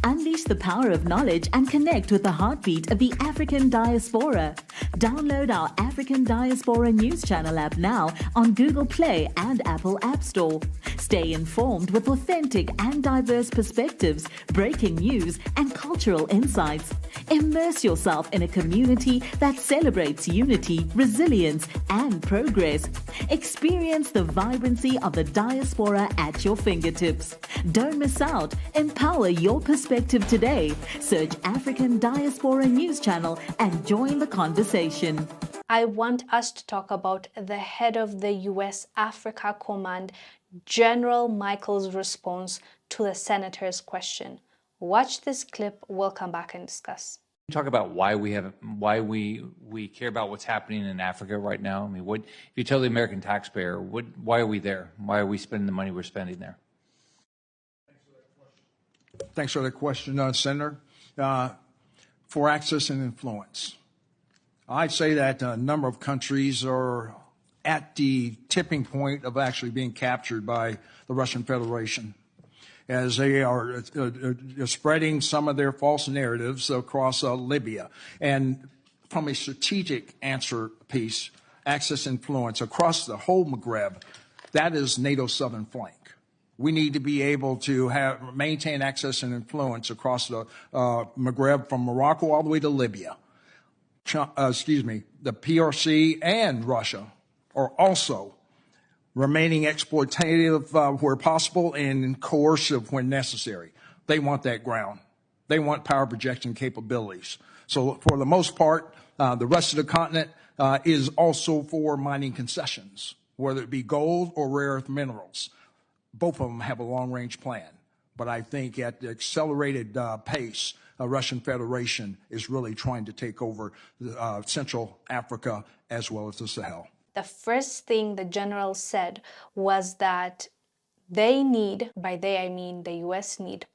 Unleash the power of knowledge and connect with the heartbeat of the African diaspora. Download our African Diaspora News Channel app now on Google Play and Apple App Store. Stay informed with authentic and diverse perspectives, breaking news, and cultural insights. Immerse yourself in a community that celebrates unity, resilience, and progress. Experience the vibrancy of the diaspora at your fingertips. Don't miss out. Empower your perspective today. Search African Diaspora News Channel and join the conversation. I want us to talk about the head of the U.S. Africa Command, General Michael's response to the senator's question. Watch this clip. We'll come back and discuss. Talk about why we care about what's happening in Africa right now. I mean, if you tell the American taxpayer, why are we there? Why are we spending the money we're spending there? Thanks for the question, Senator. For access and influence, I'd say that a number of countries are at the tipping point of actually being captured by the Russian Federation, as they are spreading some of their false narratives across Libya. And from a strategic answer piece, access and influence across the whole Maghreb, that is NATO's southern flank. We need to be able to maintain access and influence across the Maghreb from Morocco all the way to Libya. The PRC and Russia are also remaining exploitative where possible and coercive when necessary. They want that ground. They want power projection capabilities. So for the most part, the rest of the continent is also for mining concessions, whether it be gold or rare earth minerals. Both of them have a long-range plan. But I think at the accelerated pace, the Russian Federation is really trying to take over Central Africa as well as the Sahel. The first thing the general said was that they need, by they I mean the US need,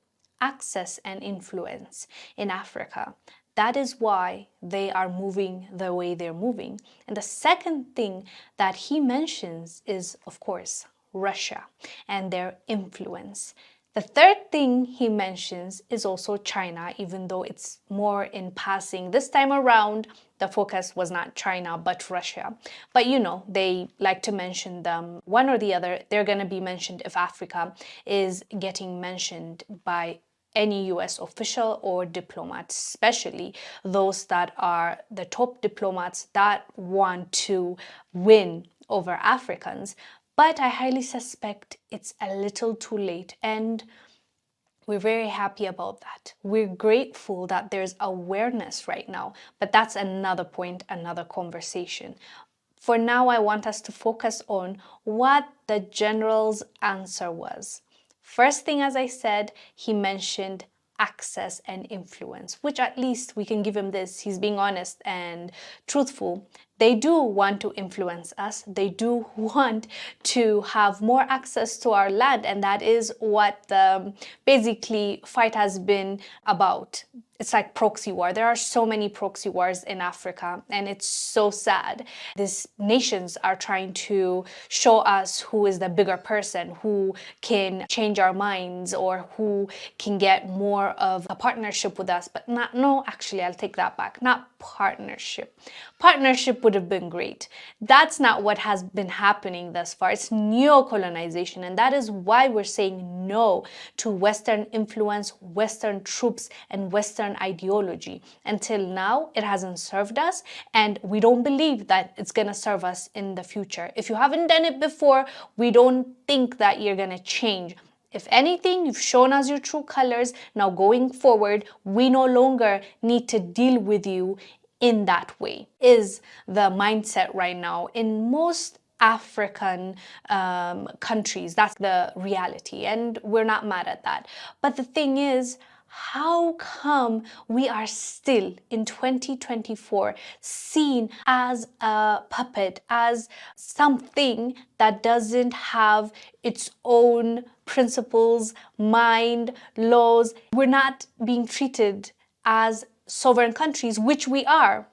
access and influence in Africa. That is why they are moving the way they're moving. And the second thing that he mentions is, of course, Russia and their influence. The third thing he mentions is also China, even though it's more in passing. This time around, the focus was not China, but Russia. But you know, they like to mention them one or the other. They're going to be mentioned if Africa is getting mentioned by any US official or diplomat, especially those that are the top diplomats that want to win over Africans. But I highly suspect it's a little too late, and we're very happy about that. We're grateful that there's awareness right now, but that's another point, another conversation. For now, I want us to focus on what the general's answer was. First thing, as I said, he mentioned access and influence, which at least we can give him this. He's being honest and truthful. They do want to influence us. They do want to have more access to our land, and that is what the basically fight has been about. It's like proxy war. There are so many proxy wars in Africa, and it's so sad. These nations are trying to show us who is the bigger person, who can change our minds, or who can get more of a partnership with us. But actually, I'll take that back. Not partnership. Partnership would have been great. That's not what has been happening thus far. It's neocolonization, and that is why we're saying no to Western influence, Western troops, and Western ideology. Until now, it hasn't served us, and we don't believe that it's going to serve us in the future. If you haven't done it before, we don't think that you're going to change. If anything, you've shown us your true colors. Now going forward, we no longer need to deal with you in that way, is the mindset right now in most African countries. That's the reality, and we're not mad at that. But the thing is, how come we are still in 2024 seen as a puppet, as something that doesn't have its own principles, mind, laws? We're not being treated as sovereign countries, which we are.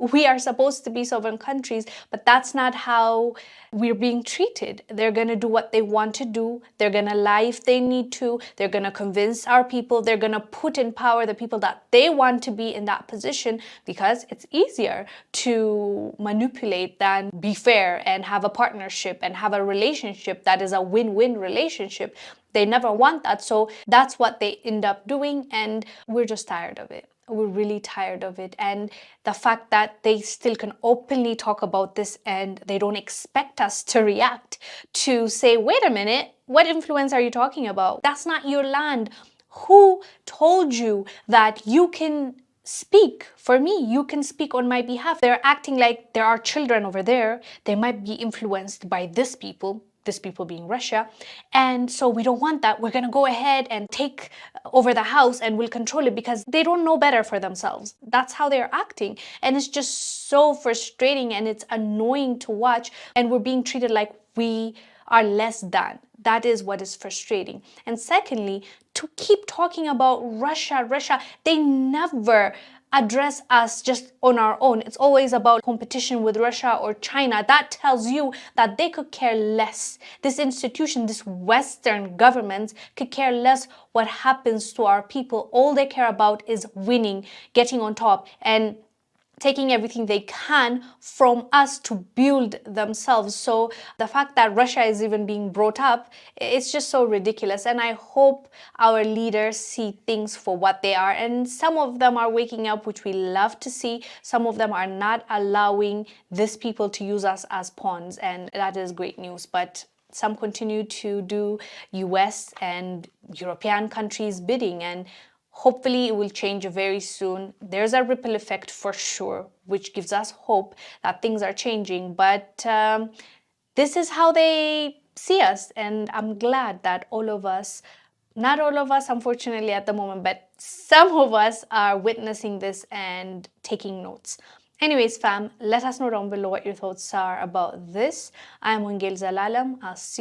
We are supposed to be sovereign countries, but that's not how we're being treated. They're going to do what they want to do. They're going to lie if they need to. They're going to convince our people. They're going to put in power the people that they want to be in that position, because it's easier to manipulate than be fair and have a partnership and have a relationship that is a win-win relationship. They never want that. So that's what they end up doing, and we're just tired of it. We're really tired of it. And the fact that they still can openly talk about this and they don't expect us to react, to say, wait a minute, what influence are you talking about? That's not your land. Who told you that you can speak for me? You can speak on my behalf. They're acting like there are children over there. They might be influenced by this people being Russia. And so we don't want that. We're going to go ahead and take over the house and we'll control it, because they don't know better for themselves. That's how they're acting. And it's just so frustrating and it's annoying to watch. And we're being treated like we are less than. That is what is frustrating. And secondly, to keep talking about Russia, they never address us just on our own. It's always about competition with Russia or China. That tells you that they could care less. This institution, this Western governments could care less what happens to our people. All they care about is winning, getting on top, and taking everything they can from us to build themselves. So the fact that Russia is even being brought up, it's just so ridiculous. And I hope our leaders see things for what they are. And some of them are waking up, which we love to see. Some of them are not allowing these people to use us as pawns, and that is great news. But some continue to do US and European countries' bidding, and hopefully it will change very soon. There's a ripple effect for sure, which gives us hope that things are changing. But this is how they see us. And I'm glad that all of us, not all of us unfortunately at the moment, but some of us are witnessing this and taking notes. Anyways, fam, let us know down below what your thoughts are about this. I'm Wongel Zelalem. I'll see